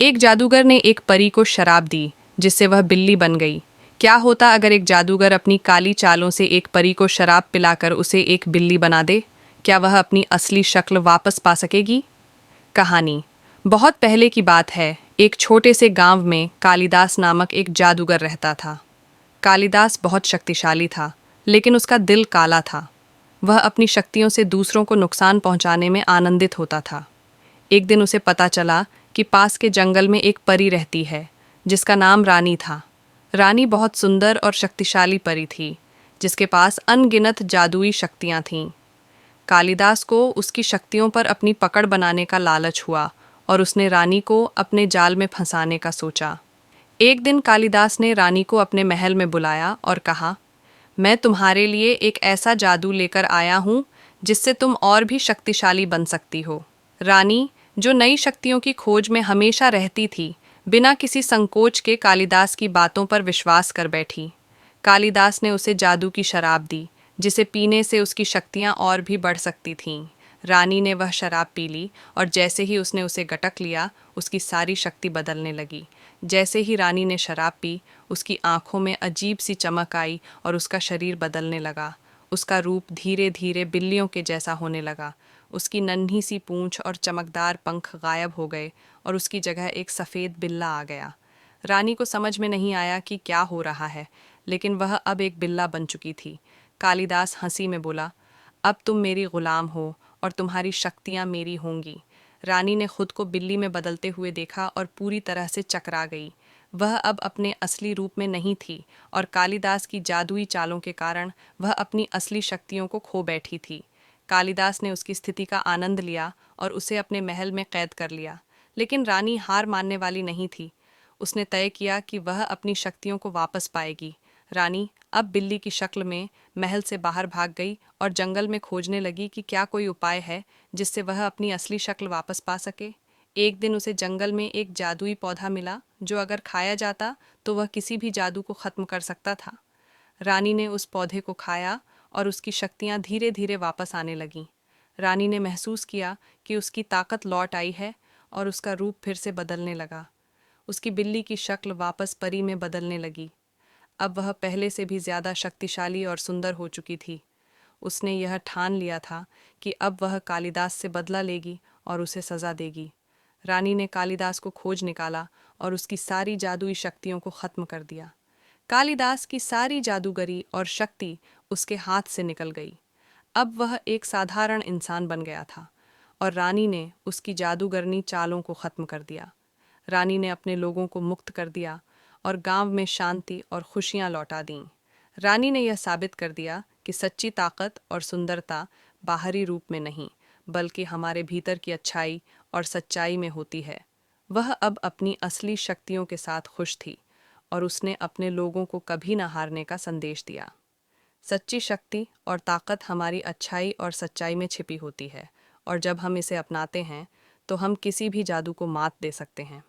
एक जादूगर ने एक परी को शराब दी जिससे वह बिल्ली बन गई। क्या होता अगर एक जादूगर अपनी काली चालों से एक परी को शराब पिलाकर उसे एक बिल्ली बना दे? क्या वह अपनी असली शक्ल वापस पा सकेगी? कहानी बहुत पहले की बात है। एक छोटे से गांव में कालिदास नामक एक जादूगर रहता था। कालिदास बहुत शक्तिशाली था, लेकिन उसका दिल काला था। वह अपनी शक्तियों से दूसरों को नुकसान पहुंचाने में आनंदित होता था। एक दिन उसे पता चला कि पास के जंगल में एक परी रहती है जिसका नाम रानी था। रानी बहुत सुंदर और शक्तिशाली परी थी, जिसके पास अनगिनत जादुई शक्तियां थीं। कालिदास को उसकी शक्तियों पर अपनी पकड़ बनाने का लालच हुआ और उसने रानी को अपने जाल में फंसाने का सोचा। एक दिन कालिदास ने रानी को अपने महल में बुलाया और कहा, मैं तुम्हारे लिए एक ऐसा जादू लेकर आया हूँ जिससे तुम और भी शक्तिशाली बन सकती हो। रानी, जो नई शक्तियों की खोज में हमेशा रहती थी, बिना किसी संकोच के कालिदास की बातों पर विश्वास कर बैठी। कालिदास ने उसे जादू की शराब दी, जिसे पीने से उसकी शक्तियाँ और भी बढ़ सकती थीं। रानी ने वह शराब पी ली और जैसे ही उसने उसे गटक लिया, उसकी सारी शक्ति बदलने लगी। जैसे ही रानी ने शराब पी, उसकी आंखों में अजीब सी चमक आई और उसका शरीर बदलने लगा। उसका रूप धीरे धीरे बिल्लियों के जैसा होने लगा। उसकी नन्ही सी पूंछ और चमकदार पंख गायब हो गए और उसकी जगह एक सफ़ेद बिल्ला आ गया। रानी को समझ में नहीं आया कि क्या हो रहा है, लेकिन वह अब एक बिल्ला बन चुकी थी। कालिदास हंसी में बोला, अब तुम मेरी गुलाम हो और तुम्हारी शक्तियाँ मेरी होंगी। रानी ने खुद को बिल्ली में बदलते हुए देखा और पूरी तरह से चकरा गई। वह अब अपने असली रूप में नहीं थी और कालिदास की जादुई चालों के कारण वह अपनी असली शक्तियों को खो बैठी थी। कालिदास ने उसकी स्थिति का आनंद लिया और उसे अपने महल में कैद कर लिया। लेकिन रानी हार मानने वाली नहीं थी। उसने तय किया कि वह अपनी शक्तियों को वापस पाएगी। रानी अब बिल्ली की शक्ल में महल से बाहर भाग गई और जंगल में खोजने लगी कि क्या कोई उपाय है जिससे वह अपनी असली शक्ल वापस पा सके। एक दिन उसे जंगल में एक जादुई पौधा मिला जो अगर खाया जाता तो वह किसी भी जादू को खत्म कर सकता था। रानी ने उस पौधे को खाया और उसकी शक्तियाँ धीरे धीरे वापस आने लगीं। रानी ने महसूस किया कि उसकी ताकत लौट आई है और उसका रूप फिर से बदलने लगा। उसकी बिल्ली की शक्ल वापस परी में बदलने लगी। अब वह पहले से भी ज़्यादा शक्तिशाली और सुंदर हो चुकी थी। उसने यह ठान लिया था कि अब वह कालिदास से बदला लेगी और उसे सज़ा देगी। रानी ने कालिदास को खोज निकाला और उसकी सारी जादुई शक्तियों को ख़त्म कर दिया। कालिदास की सारी जादूगरी और शक्ति उसके हाथ से निकल गई। अब वह एक साधारण इंसान बन गया था और रानी ने उसकी जादूगरनी चालों को ख़त्म कर दिया। रानी ने अपने लोगों को मुक्त कर दिया और गांव में शांति और खुशियां लौटा दीं। रानी ने यह साबित कर दिया कि सच्ची ताकत और सुंदरता बाहरी रूप में नहीं, बल्कि हमारे भीतर की अच्छाई और सच्चाई में होती है। वह अब अपनी असली शक्तियों के साथ खुश थी और उसने अपने लोगों को कभी न हारने का संदेश दिया। सच्ची शक्ति और ताकत हमारी अच्छाई और सच्चाई में छिपी होती है और जब हम इसे अपनाते हैं तो हम किसी भी जादू को मात दे सकते हैं।